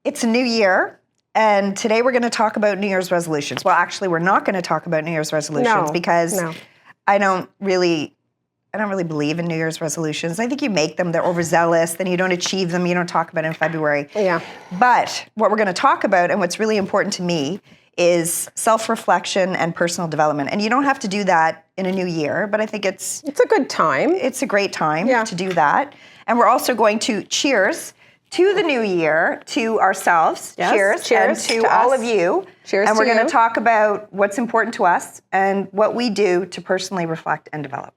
It's a new year, and today we're going to talk about New Year's resolutions. Well, actually, we're not going to talk about New Year's resolutions because I don't really believe in New Year's resolutions. I think you make them, they're overzealous, then you don't achieve them, you don't talk about it in February. Yeah. But what we're going to talk about, and what's really important to me, is self-reflection and personal development. And you don't have to do that in a new year, but I think it's a good time. It's a great time to do that. And we're also going to cheers to the new year, to ourselves. Yes, cheers and to all of you. Cheers and we're to you. going to talk about what's important to us and what we do to personally reflect and develop.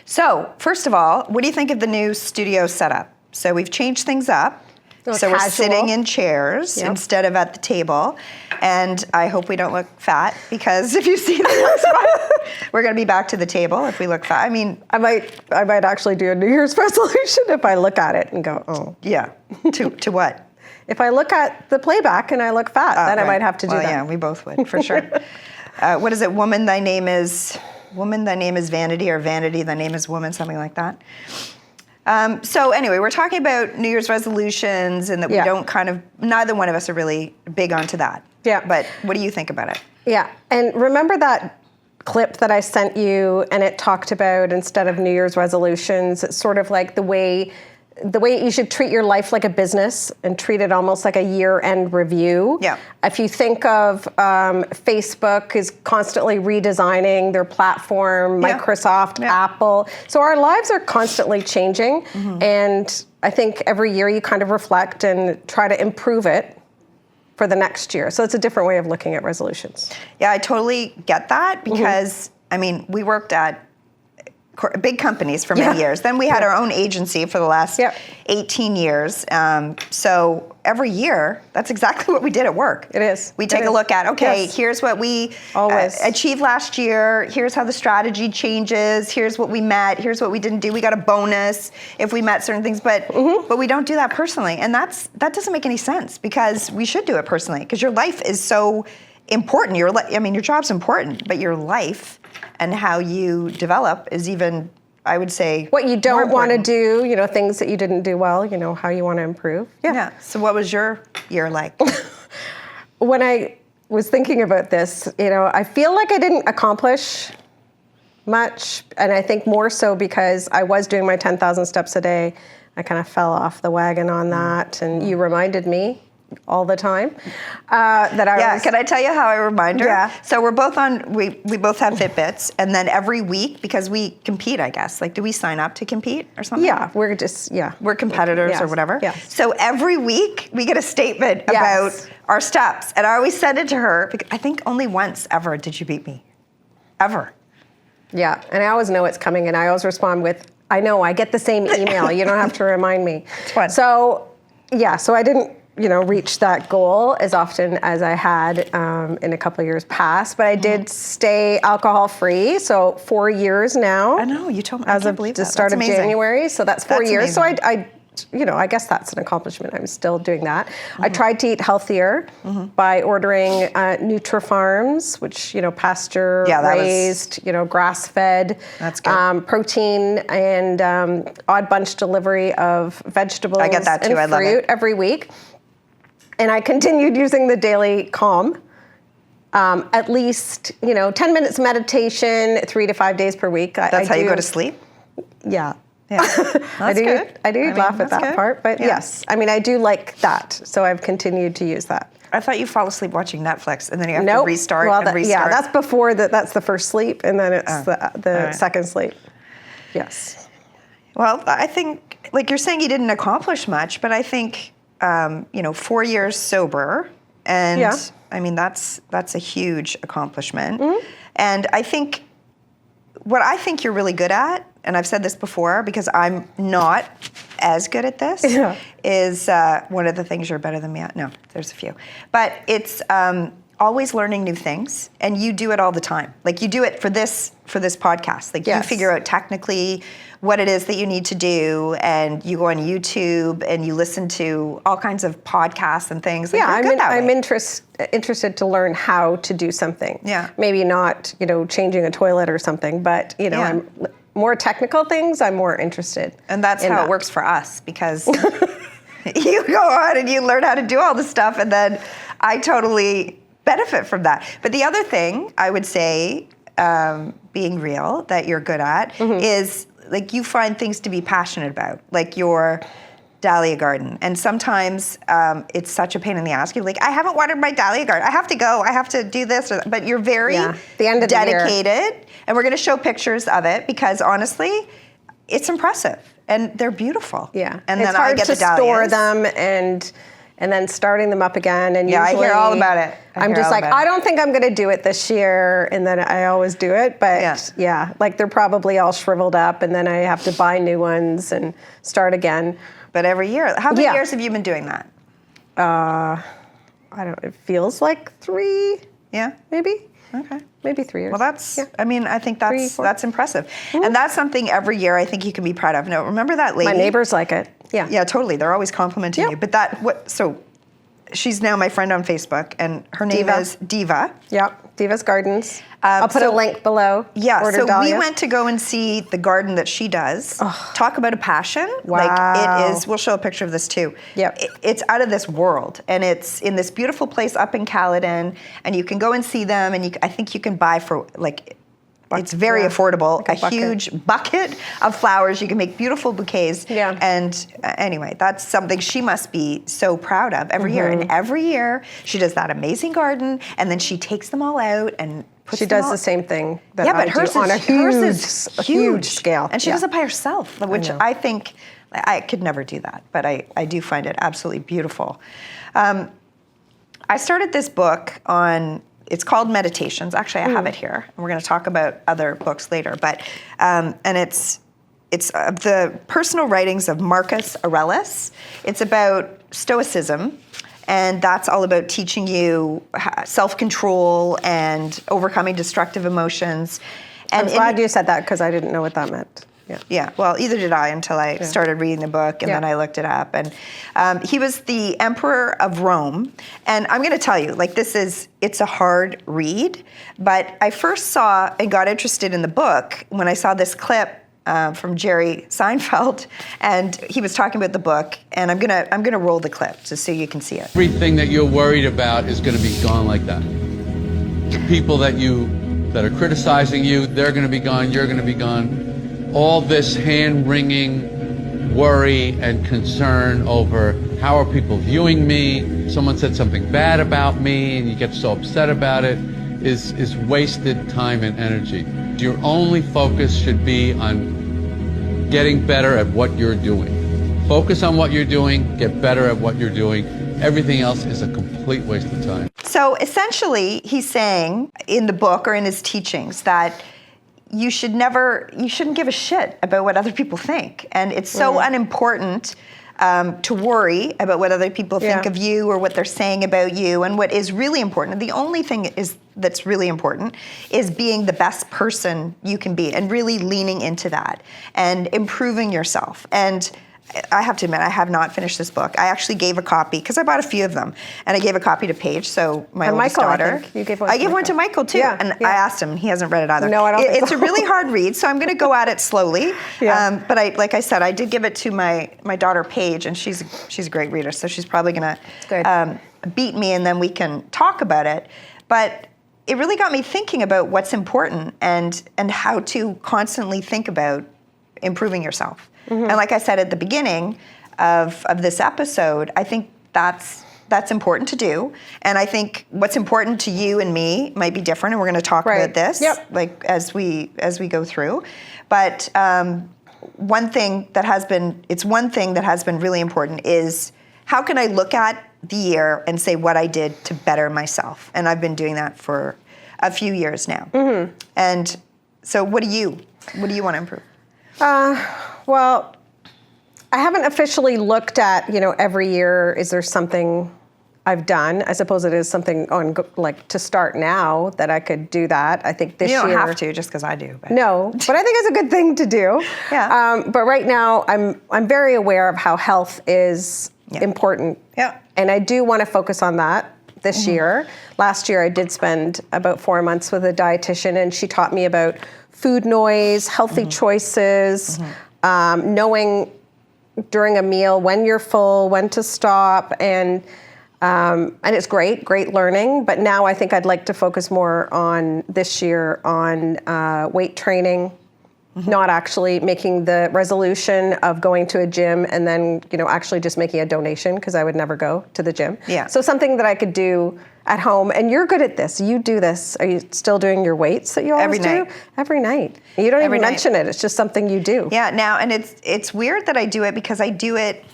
So, first of all, what do you think of the new studio setup? So we've changed things up. So we're sitting in chairs instead of at the table. And I hope we don't look fat, because if you see the next one, we're going to be back to the table if we look fat. I mean, I might actually do a New Year's resolution if I look at it and go, oh. Yeah. To what? If I look at the playback and I look fat, then I might have to do that. Yeah, we both would, for sure. What is it? Woman, thy name is vanity, or vanity, thy name is woman, something like that. So anyway, we're talking about New Year's resolutions, and that we don't neither one of us are really big onto that. Yeah. But what do you think about it? Yeah. And remember that clip that I sent you, and it talked about, instead of New Year's resolutions, it's sort of like the way you should treat your life like a business and treat it almost like a year-end review. Yeah. If you think of Facebook is constantly redesigning their platform, Microsoft, Apple. So our lives are constantly changing. Mm-hmm. And I think every year you kind of reflect and try to improve it for the next year. So it's a different way of looking at resolutions. Yeah, I totally get that, because, I mean, we worked at big companies for many years. Then we had our own agency for the last 18 years. So every year, that's exactly what we did at work. It is. We take a look at, here's what we achieved last year. Here's how the strategy changes. Here's what we met. Here's what we didn't do. We got a bonus if we met certain things. But we don't do that personally. And that doesn't make any sense, because we should do it personally, because your life is so important. Your job's important, but your life and how you develop is even, I would say, what you don't want to do, things that you didn't do well, how you want to improve. Yeah. So what was your year like? When I was thinking about this, I feel like I didn't accomplish much. And I think more so because I was doing my 10,000 steps a day. I kind of fell off the wagon on that. And you reminded me all the time that I was. Can I tell you how I remind her? Yeah. So we're both we both have Fitbits, and then every week, because we compete, I guess, do we sign up to compete or something? Yeah, we're competitors or whatever. Yeah. So every week we get a statement about our steps, and I always send it to her, because I think only once ever did you beat me. Ever. Yeah, and I always know it's coming, and I always respond with, I know, I get the same email. You don't have to remind me. It's fun. So I didn't reach that goal as often as I had in a couple of years past, but I did stay alcohol-free, so 4 years now. I know, you told me. As of the start of January, so that's 4 years. Amazing. So I guess that's an accomplishment. I'm still doing that. I tried to eat healthier by ordering NutriFarms, which, pasture raised, grass-fed. That's good. Protein and odd bunch delivery of vegetables. I get that too. And I love fruit it. every week. And I continued using the daily Calm. At least, 10 minutes meditation, 3 to 5 days per week. That's how you go to sleep? Yeah. Yeah. That's good. I do laugh at that part, but yes. I do like that. So I've continued to use that. I thought you fall asleep watching Netflix, and then you have to restart and restart. Yeah, that's before that's the first sleep, and then it's the second sleep. Yes. Well, I think, you're saying you didn't accomplish much, but I think 4 years sober, and that's a huge accomplishment. Mm-hmm. And I think what I think you're really good at, and I've said this before because I'm not as good at this, is one of the things you're better than me at. No, there's a few. But it's always learning new things, and you do it all the time. Like you do it for this podcast. Like you figure out technically what it is that you need to do, and you go on YouTube and you listen to all kinds of podcasts and things. Like I'm interested to learn how to do something. Yeah. Maybe not, changing a toilet or something, but I'm more technical things I'm more interested. And that's how it works for us, because you go on and you learn how to do all the stuff, and then I totally benefit from that. But the other thing I would say, being real, that you're good at is like you find things to be passionate about, like your dahlia garden. And sometimes it's such a pain in the ass. You're like, I haven't watered my dahlia garden. I have to go. I have to do this. But you're very the end of dedicated. The year. And we're going to show pictures of it because honestly, it's impressive. And they're beautiful. Yeah. And it's then hard I get to the dahlias. store them and then starting them up again. And I usually hear all about it. I'm just like, I don't think I'm going to do it this year. And then I always do it. But like they're probably all shriveled up, and then I have to buy new ones and start again. But every year, how many years have you been doing that? I don't know. It feels like 3. Yeah. Maybe. Okay. Maybe 3 years. Well, I think that's impressive. Mm-hmm. And that's something every year I think you can be proud of. Now, remember that lady? My neighbors like it. Yeah. Yeah, totally. They're always complimenting you. But so she's now my friend on Facebook, and her name is Diva. Yeah, Diva's Gardens. I'll put a link below. Yeah, Order so dahlia. we went to go and see the garden that she does. Oh. Talk about a passion. Wow. Like it is, we'll show a picture of this too. Yep. It's out of this world, and it's in this beautiful place up in Caledon, and you can go and see them, and I think you can buy for like, it's very affordable, like a huge bucket of flowers. You can make beautiful bouquets. Yeah. And anyway, that's something she must be so proud of every year. And every year she does that amazing garden, and then she takes them all out and puts She does the same thing that I do on a huge scale. And she does it by herself, which I think I could never do that, but I do find it absolutely beautiful. I started this book it's called Meditations. Actually, I have it here. And we're going to talk about other books later. But and it's the personal writings of Marcus Aurelius. It's about stoicism, and that's all about teaching you self-control and overcoming destructive emotions. And I'm glad you said that, because I didn't know what that meant. Yeah, well, either did I until I started reading the book, and then I looked it up. And he was the emperor of Rome. And I'm going to tell you, like, it's a hard read. But I first saw and got interested in the book when I saw this clip from Jerry Seinfeld, and he was talking about the book. And I'm gonna roll the clip just so you can see it. Everything that you're worried about is going to be gone like that. The people that are criticizing you, they're going to be gone. You're going to be gone. All this hand-wringing worry and concern over how are people viewing me, someone said something bad about me and you get so upset about it, is wasted time and energy. Your only focus should be on getting better at what you're doing. Focus on what you're doing, get better at what you're doing. Everything else is a complete waste of time. So essentially, he's saying in the book or in his teachings that you shouldn't give a shit about what other people think. And it's so unimportant to worry about what other people think of you or what they're saying about you. And what is really important, the only thing that's really important is being the best person you can be and really leaning into that and improving yourself. And I have to admit, I have not finished this book. I actually gave a copy, because I bought a few of them, and I gave a copy to Paige, so my oldest daughter. I think. You gave one I gave one to Michael, too, and I asked him. He hasn't read it either. No, I don't think It's a really hard read, so I'm going to go at it slowly. But like I said, I did give it to my daughter, Paige, and she's a great reader, so she's probably going to beat me, and then we can talk about it. But it really got me thinking about what's important and how to constantly think about improving yourself. And like I said at the beginning of this episode, I think that's important to do. And I think what's important to you and me might be different, and we're going to talk about this like as we go through. But one thing that has been really important is, how can I look at the year and say what I did to better myself? And I've been doing that for a few years now. And so what do you want to improve? Well, I haven't officially looked at, every year, is there something I've done. I suppose it is something like to start now that I could do that. I think this year. You don't have to, just because I do. But. No, but I think it's a good thing to do. Yeah. But right now, I'm very aware of how health is important. Yeah. And I do want to focus on that this year. Last year, I did spend about 4 months with a dietitian, and she taught me about food noise, healthy choices, knowing during a meal when you're full, when to stop, and it's great learning. But now I think I'd like to focus more on this year on weight training, not actually making the resolution of going to a gym and then, actually just making a donation, because I would never go to the gym. Yeah. So something that I could do at home. And you're good at this. You do this. Are you still doing your weights that you always do? Every night. You don't even mention it. It's just something you do. Yeah. Now, and it's weird that I do it, because I do it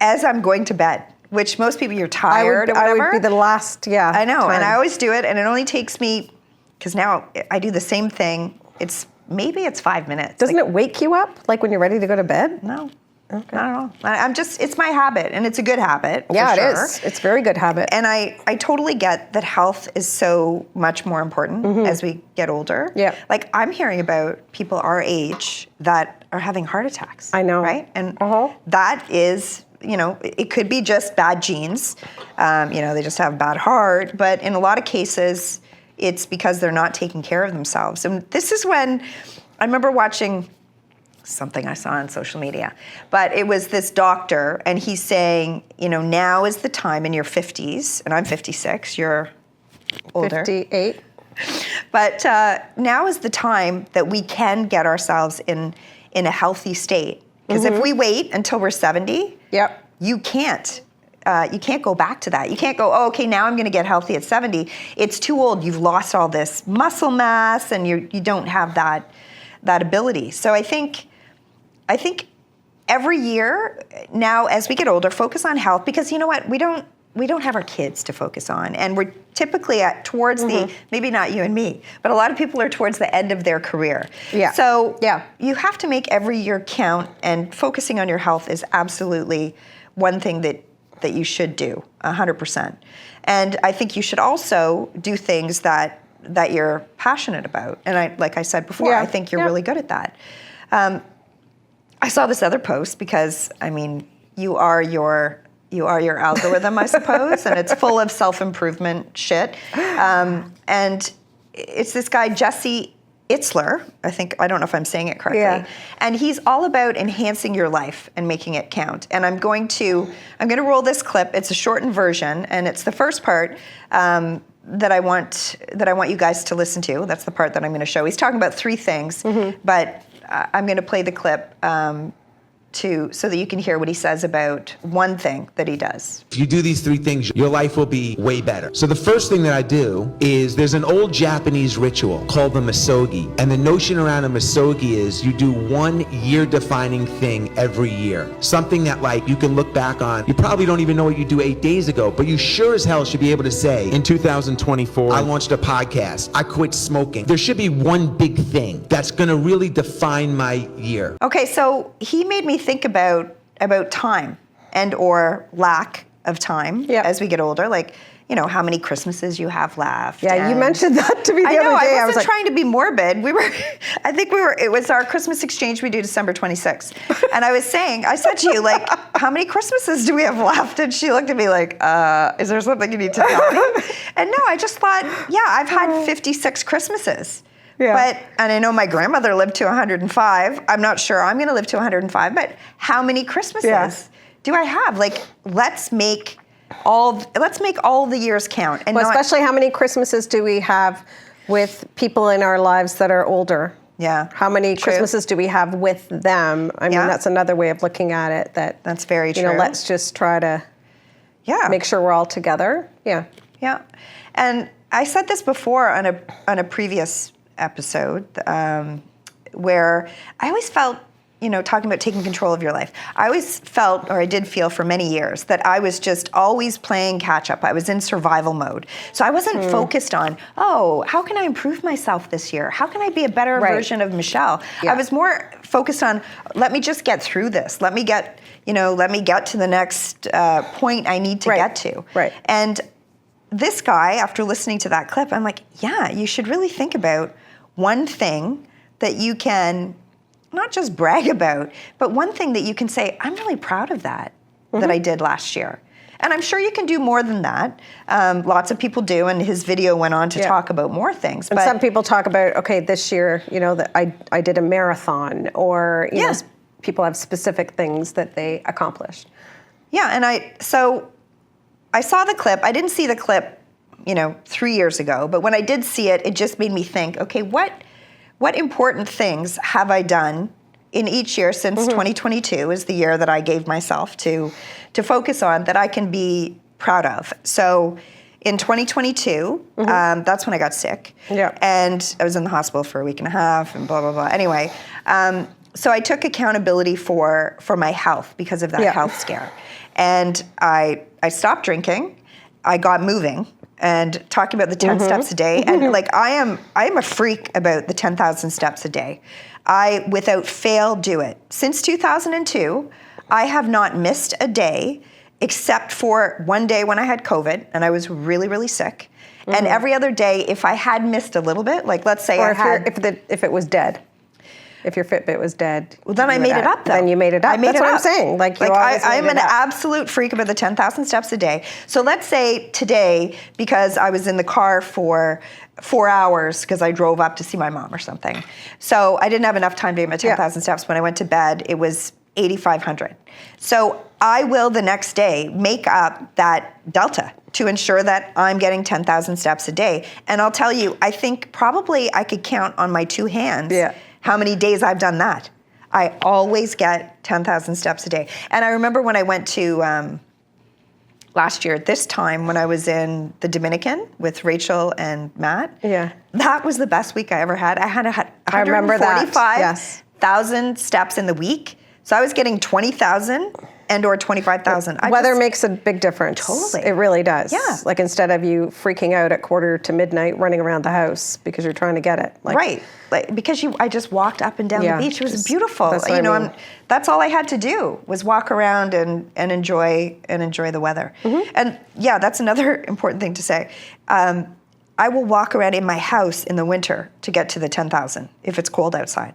as I'm going to bed, which most people, you're tired or whatever. I would be the last, I know, time. and I always do it, and it only takes me, because now I do the same thing. Maybe it's 5 minutes. Doesn't it wake you up, like when you're ready to go to bed? No. Okay. I don't know. It's my habit, and it's a good habit. Yeah, for sure. It is. It's a very good habit. And I totally get that health is so much more important as we get older. Yeah. Like, I'm hearing about people our age that are having heart attacks. I know. Right? And that is, it could be just bad genes. They just have a bad heart. But in a lot of cases, it's because they're not taking care of themselves. And this is when I remember watching something I saw on social media, but it was this doctor, and he's saying, now is the time in your 50s, and I'm 56, you're older. 58. But now is the time that we can get ourselves in a healthy state. Because if we wait until we're 70, you can't go back to that. You can't go, oh, okay, now I'm going to get healthy at 70. It's too old. You've lost all this muscle mass, and you don't have that ability. So I think every year now, as we get older, focus on health, because you know what? We don't have our kids to focus on, and we're typically towards the, maybe not you and me, but a lot of people are towards the end of their career. Yeah. So you have to make every year count, and focusing on your health is absolutely one thing that you should do 100%. And I think you should also do things that you're passionate about. And like I said before, I think you're really good at that. I saw this other post, because you are your algorithm, I suppose, and it's full of self-improvement shit. And it's this guy, Jesse Itzler, I don't know if I'm saying it correctly. And he's all about enhancing your life and making it count. And I'm going to roll this clip. It's a shortened version, and it's the first part that I want you guys to listen to. That's the part that I'm going to show. He's talking about 3 things, but I'm going to play the clip so that you can hear what he says about one thing that he does. If you do these 3 things, your life will be way better. So the first thing that I do is, there's an old Japanese ritual called the Misogi. And the notion around a Misogi is you do one year-defining thing every year. Something that you can look back on. You probably don't even know what you do 8 days ago, but you sure as hell should be able to say, in 2024, I launched a podcast. I quit smoking. There should be one big thing that's gonna really define my year. Okay, so he made me think about time and or lack of time as we get older. How many Christmases you have left. Yeah, you mentioned that to me the other day. I wasn't trying to be morbid. It was our Christmas exchange we do December 26th. And I said to you, how many Christmases do we have left? And she looked at me like, is there something you need to tell me? And no, I just thought, I've had 56 Christmases. Yeah. And I know my grandmother lived to 105. I'm not sure I'm going to live to 105, but how many Christmases do I have? Let's make all the years count. And especially how many Christmases do we have with people in our lives that are older? Yeah. How many Christmases do we have with them? I mean, that's another way of looking at it. That's very true. Let's just try to make sure we're all together. Yeah. Yeah. And I said this before on a previous episode, where I always felt, talking about taking control of your life. I always felt, or I did feel for many years, that I was just always playing catch up. I was in survival mode. So I wasn't focused on, how can I improve myself this year? How can I be a better version of Michelle? Yeah. I was more focused on, let me just get through this. Let me get to the next point I need to get to. Right. And this guy, after listening to that clip, I'm like, yeah, you should really think about one thing that you can not just brag about, but one thing that you can say, I'm really proud of that I did last year. And I'm sure you can do more than that. Lots of people do, and his video went on to talk about more things. And some people talk about, okay, this year, that I did a marathon, or you know, people have specific things that they accomplished. Yeah, and so I saw the clip. I didn't see the clip, 3 years ago, but when I did see it, it just made me think, okay, what important things have I done in each year since 2022 is the year that I gave myself to focus on that I can be proud of. So in 2022, that's when I got sick. Yeah. And I was in the hospital for a week and a half and blah, blah, blah. Anyway, so I took accountability for my health because of that health scare. And I stopped drinking. I got moving and talking about the 10 steps a day. And I am a freak about the 10,000 steps a day. I, without fail, do it. Since 2002, I have not missed a day except for one day when I had COVID and I was really, really sick. And every other day, if I had missed a little bit, like let's say if it was dead. If your Fitbit was dead. Well, then I made it up, though. Then you made it up. That's what I'm saying. I'm an absolute freak about the 10,000 steps a day. So let's say today, because I was in the car for 4 hours because I drove up to see my mom or something. So I didn't have enough time to get my 10,000 steps. When I went to bed, it was 8,500. So I will the next day make up that delta to ensure that I'm getting 10,000 steps a day. And I'll tell you, I think probably I could count on my two hands how many days I've done that. I always get 10,000 steps a day. And I remember when I went to last year at this time when I was in the Dominican with Rachel and Matt. Yeah. That was the best week I ever had. I had 145,000 steps in the week. So I was getting 20,000 and or 25,000. Weather makes a big difference. Totally. It really does. Yeah. Like instead of you freaking out at midnight running around the house because you're trying to get it. Right. Because I just walked up and down the beach. It was beautiful. That's what I mean. That's all I had to do was walk around and enjoy the weather. And that's another important thing to say. I will walk around in my house in the winter to get to the 10,000 if it's cold outside.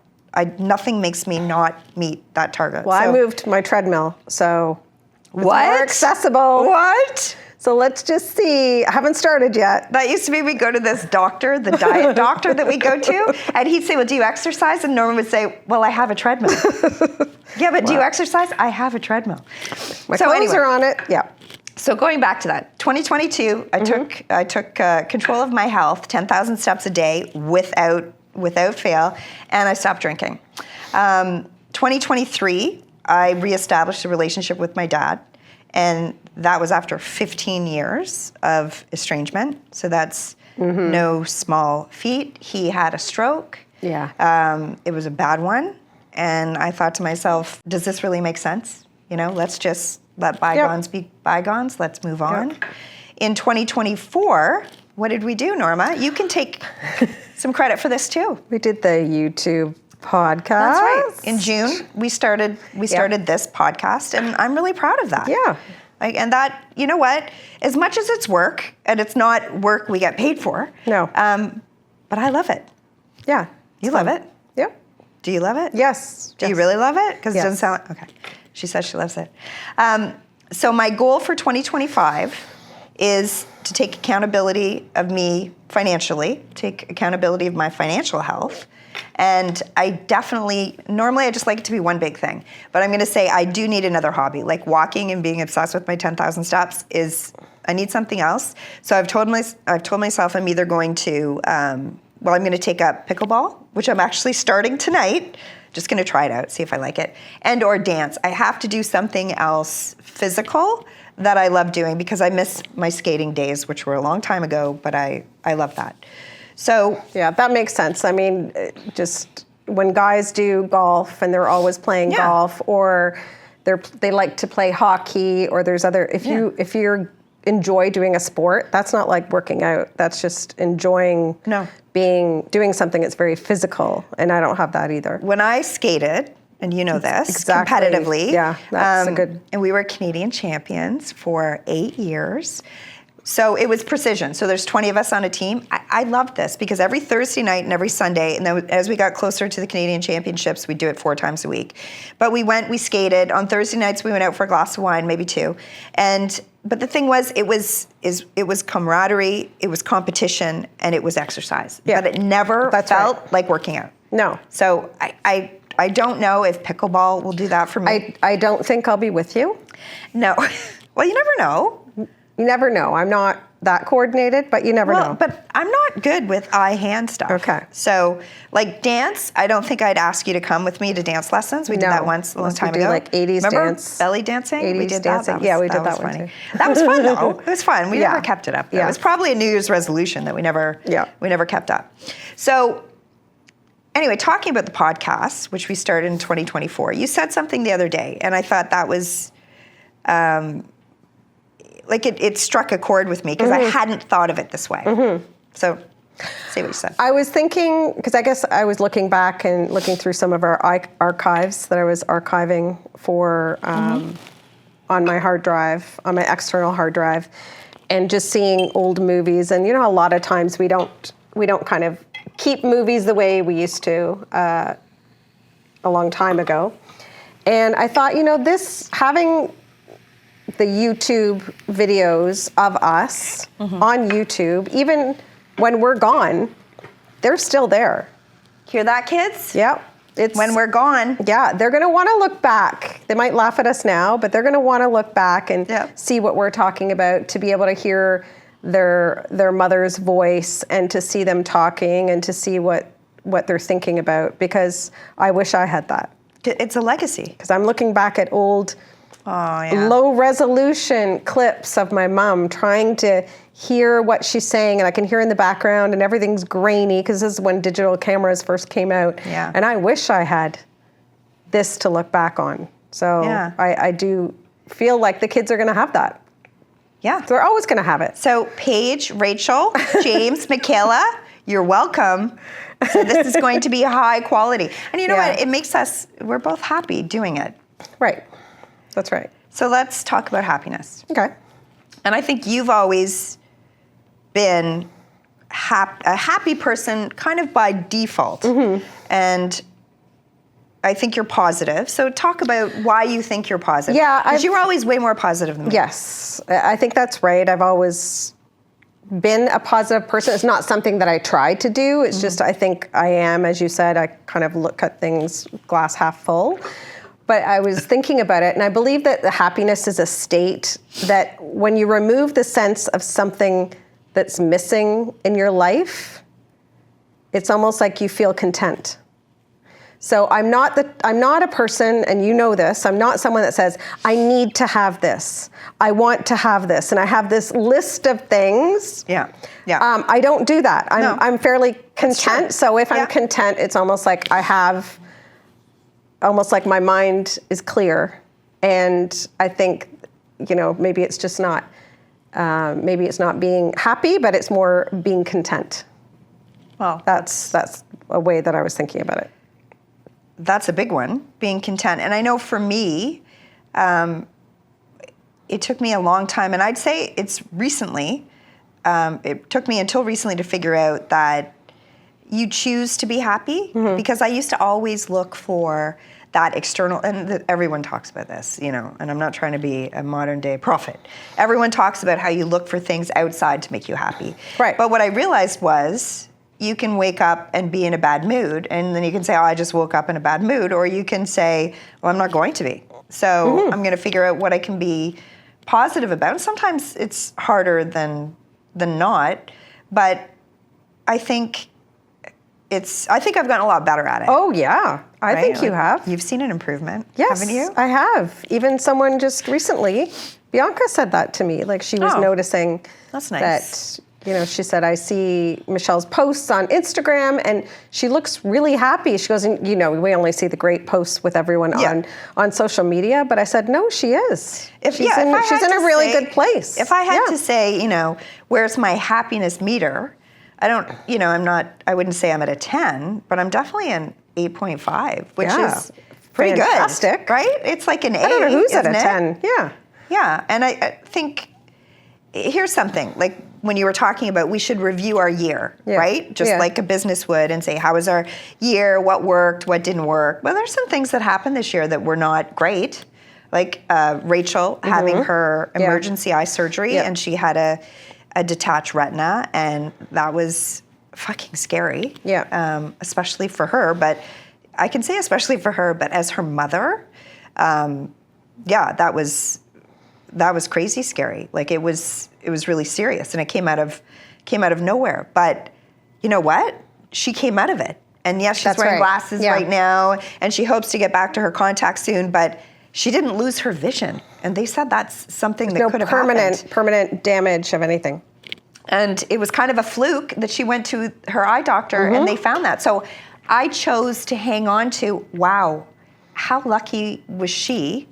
Nothing makes me not meet that target. Well, I moved my treadmill, so it's more Oh, accessible. What? So let's just see. I haven't started yet. That used to be we'd go to this doctor, the diet doctor that we go to, and he'd say, well, do you exercise? And Norman would say, well, I have a treadmill. Yeah, but do you exercise? I have a treadmill. My clothes are on it. Yeah. So going back to that, 2022, I took control of my health, 10,000 steps a day without fail, and I stopped drinking. 2023, I reestablished a relationship with my dad, and that was after 15 years of estrangement. So that's no small feat. He had a stroke. Yeah. It was a bad one, and I thought to myself, does this really make sense? Let's just let bygones be bygones. Let's move on. In 2024, what did we do, Norma? You can take some credit for this too. We did the YouTube podcast. That's right. In June, we started this podcast, and I'm really proud of that. Yeah. And that, you know what? As much as it's work, and it's not work we get paid for. No. But I love it. Yeah. You love it? Yep. Do you love it? Yes. Do you really love it? Because it doesn't sound like, okay. She says she loves it. So my goal for 2025 is to take accountability of me financially, take accountability of my financial health. And I normally I just like it to be one big thing, but I'm gonna say I do need another hobby. Like walking and being obsessed with my 10,000 steps I need something else. So I've told myself I'm either going to, I'm gonna take up pickleball, which I'm actually starting tonight. Just gonna try it out, see if I like it. And or dance. I have to do something else physical that I love doing because I miss my skating days, which were a long time ago, but I love that. So yeah, that makes sense. I mean, just when guys do golf and they're always playing golf, or they like to play hockey, or there's other, if you enjoy doing a sport, that's not like working out. That's just enjoying doing something that's very physical, and I don't have that either. When I skated, and you know this, competitively. Yeah, that's a good. And we were Canadian champions for 8 years. So it was precision. So there's 20 of us on a team. I loved this because every Thursday night and every Sunday, and then as we got closer to the Canadian Championships, we'd do it 4 times a week. But we skated. On Thursday nights, we went out for a glass of wine, maybe 2. But the thing was, it was camaraderie, it was competition, and it was exercise. Yeah. But it never felt like working out. No. So I don't know if pickleball will do that for me. I don't think I'll be with you. No. Well, you never know. You never know. I'm not that coordinated, but you never know. But I'm not good with eye-hand stuff. Okay. So, like dance, I don't think I'd ask you to come with me to dance lessons. We did that once a long time ago. Like 80s Remember dance. belly dancing? 80s we did dancing. that. We did that funny. one too. That was fun though. It was fun. We never kept it up. It was probably a New Year's resolution that we never kept up. So anyway, talking about the podcast, which we started in 2024, you said something the other day, and I thought that was it struck a chord with me because I hadn't thought of it this way. So say what you said. I was thinking, because I guess I was looking back and looking through some of our archives that I was archiving for on my hard drive, on my external hard drive, and just seeing old movies. And you know, a lot of times we don't kind of keep movies the way we used to a long time ago. And I thought, you know, having the YouTube videos of us on YouTube, even when we're gone, they're still there. Hear that, kids? Yep. It's when we're gone. Yeah, they're going to want to look back. They might laugh at us now, but they're going to want to look back and see what we're talking about, to be able to hear their mother's voice and to see them talking and to see what they're thinking about, because I wish I had that. It's a legacy. Because I'm looking back at old low resolution clips of my mom trying to hear what she's saying, and I can hear in the background and everything's grainy because this is when digital cameras first came out. Yeah. And I wish I had this to look back on. So I do feel like the kids are going to have that. Yeah. They're always going to have it. So Paige, Rachel, James, Michaela, you're welcome. So this is going to be high quality. And you know what? It makes we're both happy doing it. Right. That's right. So let's talk about happiness. Okay. And I think you've always been a happy person kind of by default. And I think you're positive. So talk about why you think you're positive. Yeah. Because you were always way more positive than me. Yes. I think that's right. I've always been a positive person. It's not something that I tried to do. It's just, I think I am, as you said, I kind of look at things glass half full. But I was thinking about it, and I believe that the happiness is a state that when you remove the sense of something that's missing in your life, it's almost like you feel content. So I'm not a person, and you know this, I'm not someone that says, I need to have this, I want to have this, and I have this list of things. Yeah. I don't do that. I'm fairly content. So if I'm content, it's almost like almost like my mind is clear. And I think, you know, maybe it's just not, maybe it's not being happy, but it's more being content. Well, that's a way that I was thinking about it. That's a big one, being content. And I know for me, it took me a long time, and I'd say it's recently, it took me until recently to figure out that you choose to be happy, because I used to always look for that external, and everyone talks about this, you know, and I'm not trying to be a modern day prophet. Everyone talks about how you look for things outside to make you happy. Right. But what I realized was you can wake up and be in a bad mood, and then you can say, oh, I just woke up in a bad mood, or you can say, well, I'm not going to be. So I'm going to figure out what I can be positive about. And sometimes it's harder than not, but I think I've gotten a lot better at it. Oh, yeah. I think you have. You've seen an improvement, yes, haven't you? I have. Even someone just recently, Bianca said that to me. Like she was noticing that's nice. that, she said, I see Michelle's posts on Instagram and she looks really happy. She goes, we only see the great posts with everyone on social media. But I said, no, she is. She's in a really good place. If I had to say, where's my happiness meter? I wouldn't say I'm at a 10, but I'm definitely an 8.5, which is pretty fantastic. Good, right? It's like an 8. I don't know who's at a 10. Yeah. Yeah, and I think, here's something, like when you were talking about we should review our year, right? Just like a business would, and say, how was our year? What worked? What didn't work? Well, there's some things that happened this year that were not great, like Rachel having her emergency eye surgery, and she had a detached retina, and that was fucking scary, especially for her. But I can say especially for her, but as her mother, that was crazy scary. Like it was really serious, and it came out of nowhere. But you know what? She came out of it, and yes, she's wearing glasses right now, and she hopes to get back to her contacts soon. But she didn't lose her vision, and they said that's something that could have happened. Permanent damage of anything. And it was kind of a fluke that she went to her eye doctor, and they found that. So I chose to hang on to, wow, how lucky was she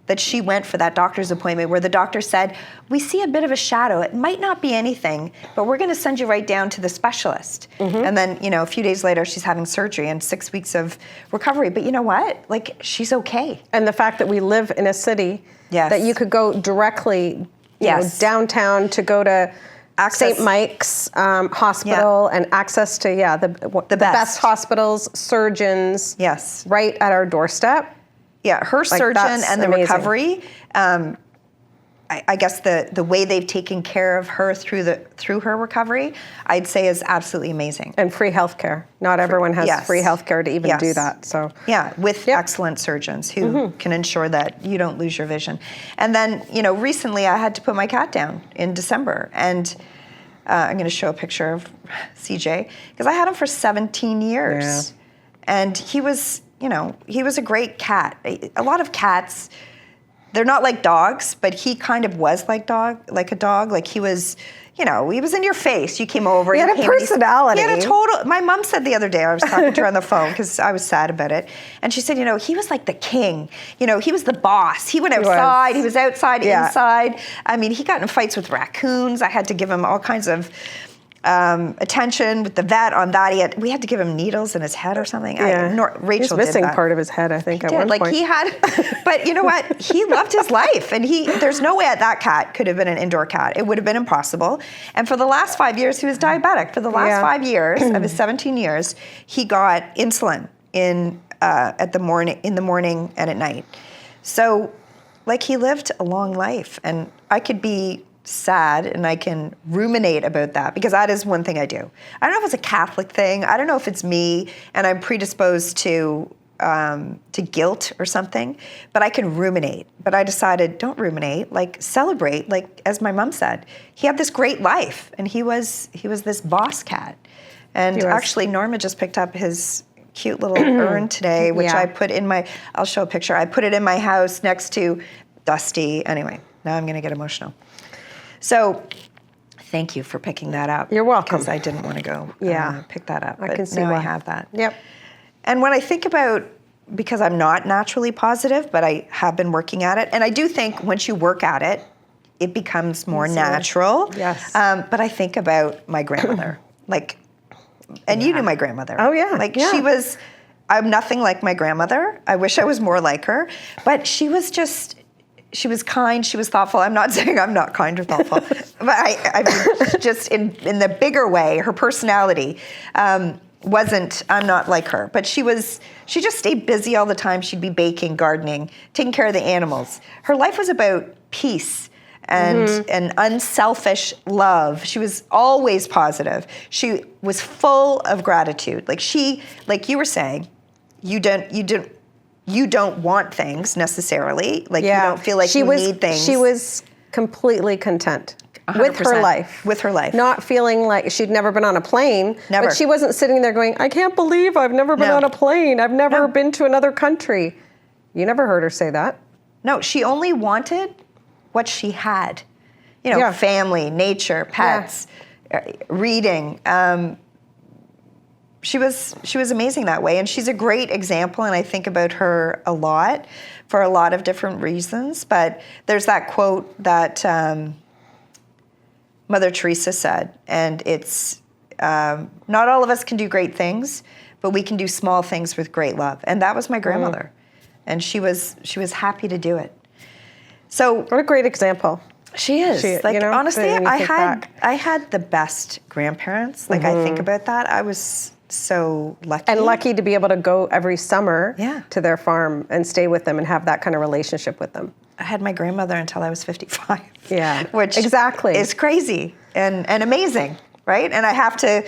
that she went for that doctor's appointment where the doctor said, we see a bit of a shadow. It might not be anything, but we're going to send you right down to the specialist. And then, a few days later, she's having surgery and 6 weeks of recovery. But you know what? Like, she's okay. And the fact that we live in a city that you could go directly downtown to go to St. Mike's Hospital and access to, the best hospitals, surgeons, right at our doorstep. Yeah, her surgeon and the recovery, I guess the way they've taken care of her through her recovery, I'd say is absolutely amazing. And free healthcare. Not everyone has free healthcare to even do that. So with excellent surgeons who can ensure that you don't lose your vision. And then, recently I had to put my cat down in December, and I'm going to show a picture of CJ because I had him for 17 years, and he was a great cat. A lot of cats, they're not like dogs, but he kind of was like a dog. Like he was, he was in your face. You came over. He had a personality. He had a total, my mom said the other day, I was talking to her on the phone because I was sad about it. And she said, he was like the king. He was the boss. He went outside. He was outside, inside. I mean, he got in fights with raccoons. I had to give him all kinds of attention with the vet on that. We had to give him needles in his head or something. Rachel He's missing did that. part of his head, I think, at one point. He had, but you know what? He loved his life, and there's no way that cat could have been an indoor cat. It would have been impossible. And for the last 5 years, he was diabetic. For the last 5 years of his 17 years, he got insulin in the morning and at night. So, he lived a long life, and I could be sad and I can ruminate about that because that is one thing I do. I don't know if it's a Catholic thing. I don't know if it's me and I'm predisposed to guilt or something, but I can ruminate. But I decided, don't ruminate, celebrate. As my mom said, he had this great life and he was this boss cat. And actually Norma just picked up his cute little urn today, which I put I'll show a picture. I put it in my house next to Dusty. Anyway, now I'm going to get emotional. So, thank you for picking that up. You're welcome. Because I didn't want to go pick that up. I can see now why. I have that. Yep. And when I think about, because I'm not naturally positive, but I have been working at it, and I do think once you work at it, it becomes more natural. Yes. But I think about my grandmother, and you knew my grandmother. Oh yeah. She was. I'm nothing like my grandmother. I wish I was more like her, but she was just. She was kind, she was thoughtful. I'm not saying I'm not kind or thoughtful, but I mean, just in the bigger way, her personality I'm not like her, but she just stayed busy all the time. She'd be baking, gardening, taking care of the animals. Her life was about peace and unselfish love. She was always positive. She was full of gratitude. Like you were saying, you don't want things necessarily. You don't feel like you need things. She was completely content 100%. with her life. Not feeling like she'd never been on a plane. Never. But she wasn't sitting there going, I can't believe I've never been on a plane. I've never been to another country. You never heard her say that. No, she only wanted what she had. Family, nature, pets, reading. She was amazing that way, and she's a great example, and I think about her a lot for a lot of different reasons. But there's that quote that Mother Teresa said, and it's, not all of us can do great things, but we can do small things with great love. And that was my grandmother, and she was happy to do it. So what a great example. She is. Honestly, I had the best grandparents. Like, I think about that. I was so lucky. And lucky to be able to go every summer Yeah. to their farm and stay with them and have that kind of relationship with them. I had my grandmother until I was 55. Yeah, Which exactly is crazy and amazing, right? And I have to,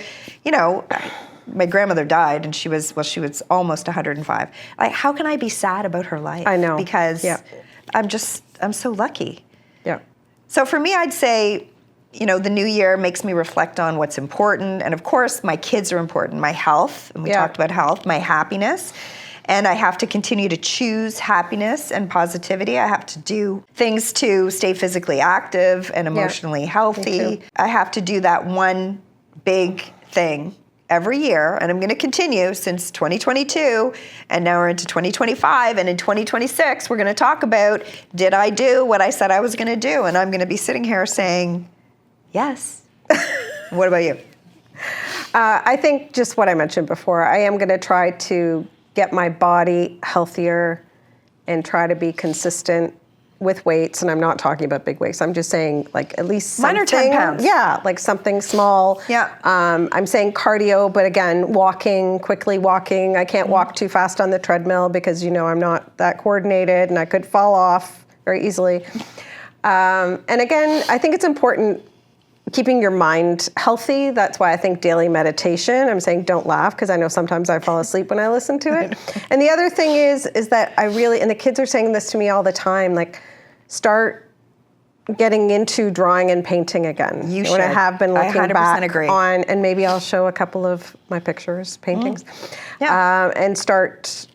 my grandmother died, and she was almost 105. Like, how can I be sad about her life? I know. Because I'm so lucky. Yeah. So for me, I'd say, the new year makes me reflect on what's important. And of course, my kids are important, my health, and we talked about health, my happiness. And I have to continue to choose happiness and positivity. I have to do things to stay physically active and emotionally healthy. I have to do that one big thing every year, and I'm going to continue since 2022, and now we're into 2025, and in 2026, we're going to talk about, did I do what I said I was going to do? And I'm going to be sitting here saying, yes. What about you? I think just what I mentioned before, I am going to try to get my body healthier and try to be consistent with weights, and I'm not talking about big weights. I'm just saying, like, at least something. Mine are 10 pounds. Yeah, like something small. Yeah. I'm saying cardio, but again, quickly walking. I can't walk too fast on the treadmill because, I'm not that coordinated, and I could fall off very easily. And again, I think it's important keeping your mind healthy. That's why I think daily meditation. I'm saying don't laugh, because I know sometimes I fall asleep when I listen to it. And the other thing is that I really, and the kids are saying this to me all the time, like, start getting into drawing and painting again. You should. When I have been looking back agree. on, and maybe I'll show a couple of my pictures, paintings, and start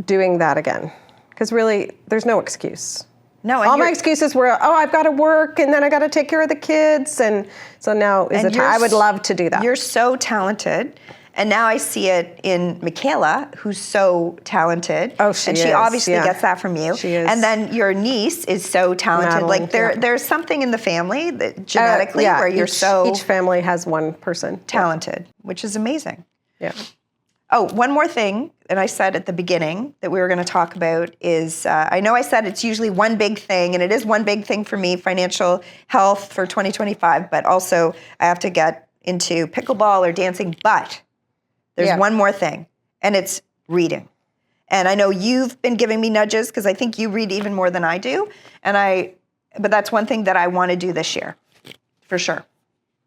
doing that again. Because really, there's no excuse. No, all my excuses were, I've got to work, and then I got to take care of the kids, and so now is the time. I would love to do that. You're so talented, and now I see it in Michaela, who's so talented. Oh, she is. And she obviously gets that from you. She is. And then your niece is so talented. Madeline, like there's something in the family that genetically where you're each family has one person talented, which is amazing. Yeah. Oh, one more thing that I said at the beginning that we were going to talk about is, I know I said it's usually one big thing, and it is one big thing for me, financial health for 2025, but also I have to get into pickleball or dancing, but there's one more thing, and it's reading. And I know you've been giving me nudges, because I think you read even more than I do, but that's one thing that I want to do this year, for sure.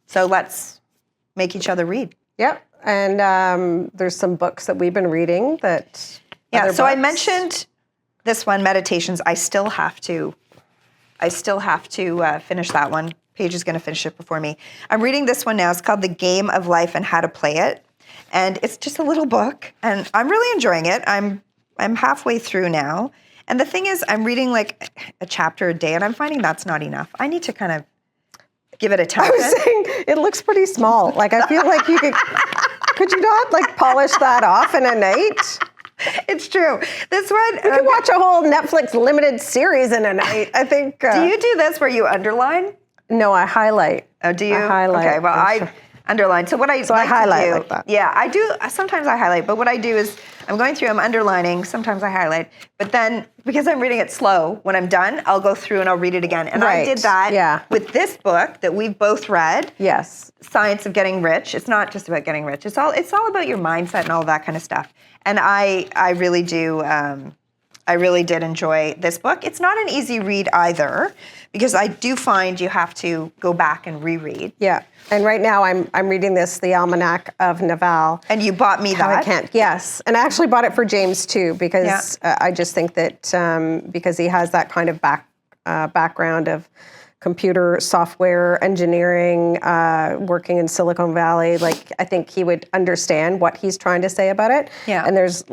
So let's make each other read. Yep. And there's some books that we've been reading that. Yeah. So I mentioned this one, Meditations. I still have to finish that one. Paige is going to finish it before me. I'm reading this one now. It's called The Game of Life and How to Play It, and it's just a little book, and I'm really enjoying it. I'm halfway through now, and the thing is, I'm reading like a chapter a day, and I'm finding that's not enough. I need to kind of give it a time. I was saying it looks pretty small. Like, I feel like you could you not like polish that off in a night? It's true. This one, you can watch a whole Netflix limited series in a night. I think. Do you do this where you underline? No, I highlight. Oh, do you? I highlight. Okay, well, I underline. So what I I highlight to do, like that. Yeah, I do. Sometimes I highlight, but what I do is I'm going through, I'm underlining. Sometimes I highlight, but then because I'm reading it slow, when I'm done, I'll go through and I'll read it again. And I did that with this book that we've both read. Yes. Science of Getting Rich. It's not just about getting rich. It's all about your mindset and all that kind of stuff. And I really do. I really did enjoy this book. It's not an easy read either, because I do find you have to go back and reread. Yeah. And right now I'm reading The Almanac of Naval. And you bought me that? I can't. Yes. And I actually bought it for James too, because I just think that because he has that kind of background of computer software engineering, working in Silicon Valley, like I think he would understand what he's trying to say about it. Yeah. And there's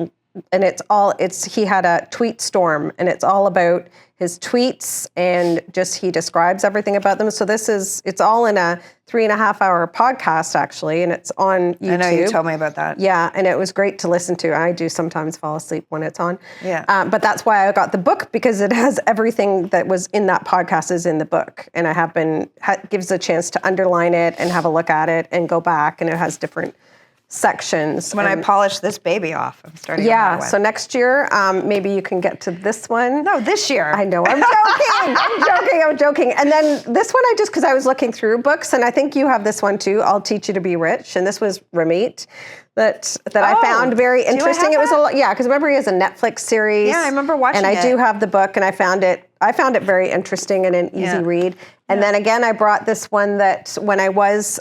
he had a tweet storm, and it's all about his tweets, and just he describes everything about them. So it's all in a 3.5-hour podcast, actually, and it's on YouTube. I know, you told me about that. Yeah, and it was great to listen to. I do sometimes fall asleep when it's on. Yeah. But that's why I got the book, because it has everything that was in that podcast is in the book, and gives a chance to underline it and have a look at it and go back, and it has different sections. When I polish this baby off, I'm starting on that one. So next year, maybe you can get to this one. No, this year. I know, I'm joking. I'm joking. And then this one, because I was looking through books, and I think you have this one too, I'll Teach You to Be Rich, and this was Ramit, that I found very interesting. It was because remember he has a Netflix series. Yeah, I remember watching it. And I do have the book, and I found it very interesting and an easy read. And then again, I brought this one that when I was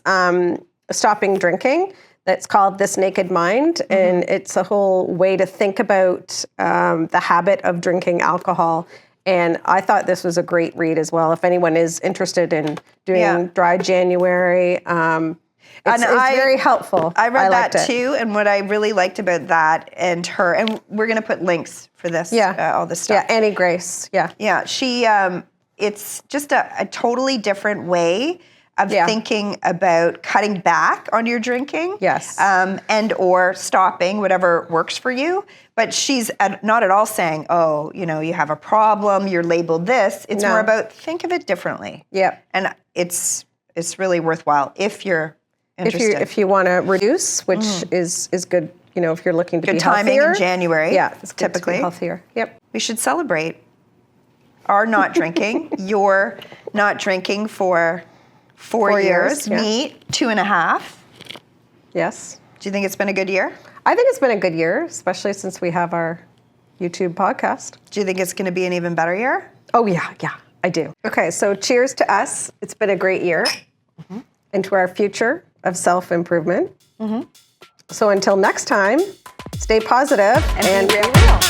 stopping drinking, that's called This Naked Mind, and it's a whole way to think about the habit of drinking alcohol. And I thought this was a great read as well. If anyone is interested in doing dry January, it's very helpful. I read that too, and what I really liked about that and her, and we're going to put links for this, all this stuff. Yeah, Annie Grace, Yeah, she, it's just a totally different way of thinking about cutting back on your drinking. Yes. And or stopping, whatever works for you. But she's not at all saying, you have a problem, you're labeled this. It's more about think of it differently. Yeah. And it's really worthwhile if you're interested. If you want to reduce, which is good, if you're looking to be healthier. Good timing in January. Yeah, it's typically to be healthier. Yep. We should celebrate our not drinking, your not drinking for 4 years, me 2.5. Yes. Do you think it's been a good year? I think it's been a good year, especially since we have our YouTube podcast. Do you think it's going to be an even better year? Oh, yeah, I do. Okay, so cheers to us. It's been a great year and to our future of self-improvement. So until next time, stay positive and be real.